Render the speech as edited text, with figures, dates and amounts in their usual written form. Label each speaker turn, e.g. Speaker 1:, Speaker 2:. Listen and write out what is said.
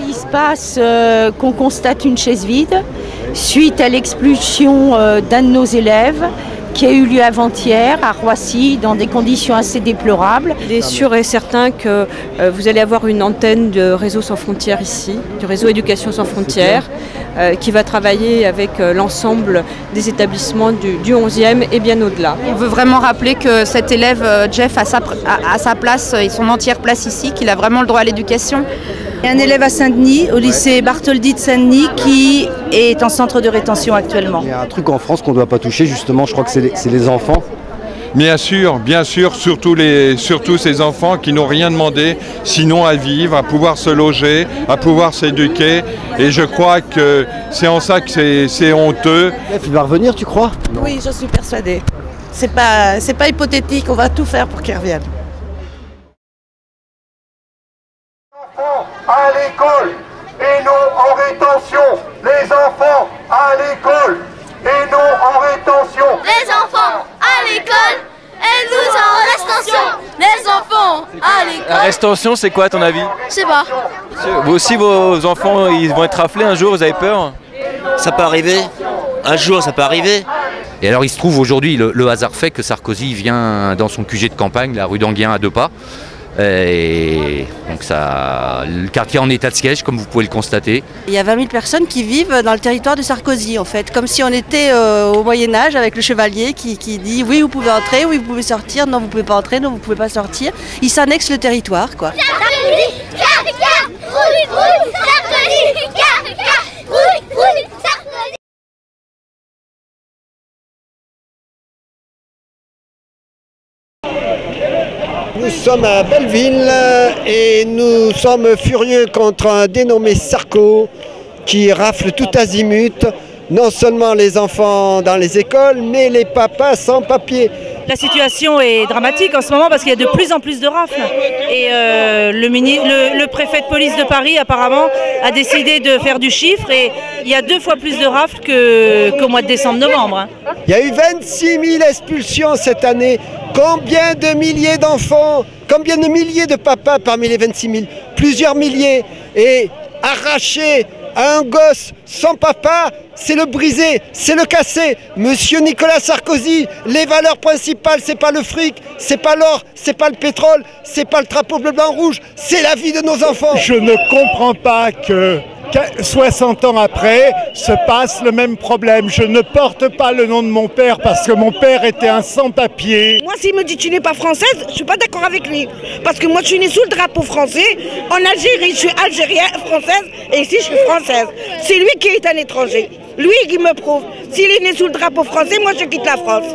Speaker 1: Il se passe qu'on constate une chaise vide suite à l'expulsion d'un de nos élèves qui a eu lieu avant-hier à Roissy dans des conditions assez déplorables.
Speaker 2: Il est sûr et certain que vous allez avoir une antenne de Réseau Sans Frontières ici, du réseau Éducation Sans Frontières, qui va travailler avec l'ensemble des établissements du 11e et bien au-delà.
Speaker 3: On veut vraiment rappeler que cet élève, Jeff, a sa place et son entière place ici, qu'il a vraiment le droit à l'éducation.
Speaker 4: Il y a un élève à Saint-Denis, au lycée Bartholdi de Saint-Denis, qui est en centre de rétention actuellement.
Speaker 5: Il y a un truc en France qu'on ne doit pas toucher, justement, je crois que c'est les enfants.
Speaker 6: Bien sûr, surtout ces enfants qui n'ont rien demandé, sinon à vivre, à pouvoir se loger, à pouvoir s'éduquer. Et je crois que c'est en ça que c'est honteux.
Speaker 5: Il va revenir, tu crois?
Speaker 7: Oui, je suis persuadée. C'est pas hypothétique, on va tout faire pour qu'il revienne.
Speaker 8: À l'école et non en rétention. Les enfants à l'école et non en rétention.
Speaker 9: Les enfants à l'école et nous en rétention. Les enfants à l'école.
Speaker 10: La rétention, c'est quoi à ton avis?
Speaker 9: Je sais pas.
Speaker 10: Vous aussi, vos enfants, ils vont être raflés un jour, vous avez peur?
Speaker 11: Ça peut arriver. Un jour, ça peut arriver.
Speaker 12: Et alors, il se trouve aujourd'hui, le hasard fait que Sarkozy vient dans son QG de campagne, la rue d'Anguien à 2 pas. Et donc le quartier en état de siège, comme vous pouvez le constater.
Speaker 13: Il y a 20 000 personnes qui vivent dans le territoire de Sarkozy, en fait, comme si on était au Moyen-Âge avec le chevalier qui dit oui, vous pouvez entrer, oui, vous pouvez sortir, non, vous pouvez pas entrer, non, vous pouvez pas sortir. Il s'annexe le territoire, quoi.
Speaker 14: Nous sommes à Belleville et nous sommes furieux contre un dénommé Sarko qui rafle tout azimut, non seulement les enfants dans les écoles, mais les papas sans papier.
Speaker 4: La situation est dramatique en ce moment parce qu'il y a de plus en plus de rafles. Et le préfet de police de Paris apparemment a décidé de faire du chiffre et il y a 2 fois plus de rafles qu'au mois de décembre-novembre.
Speaker 14: Il y a eu 26 000 expulsions cette année. Combien de milliers d'enfants, combien de milliers de papas parmi les 26 000? Plusieurs milliers. Et arracher à un gosse sans papa, c'est le briser, c'est le casser. Monsieur Nicolas Sarkozy, les valeurs principales, c'est pas le fric, c'est pas l'or, c'est pas le pétrole, c'est pas le drapeau bleu, blanc, rouge, c'est la vie de nos enfants.
Speaker 15: Je ne comprends pas que 60 ans après se passe le même problème. Je ne porte pas le nom de mon père parce que mon père était un sans-papier.
Speaker 7: Moi, s'il me dit tu n'es pas française, je ne suis pas d'accord avec lui. Parce que moi, je suis née sous le drapeau français. En Algérie, je suis algérienne, française, et ici, je suis française. C'est lui qui est un étranger. Lui qui me prouve. S'il est né sous le drapeau français, moi, je quitte la France.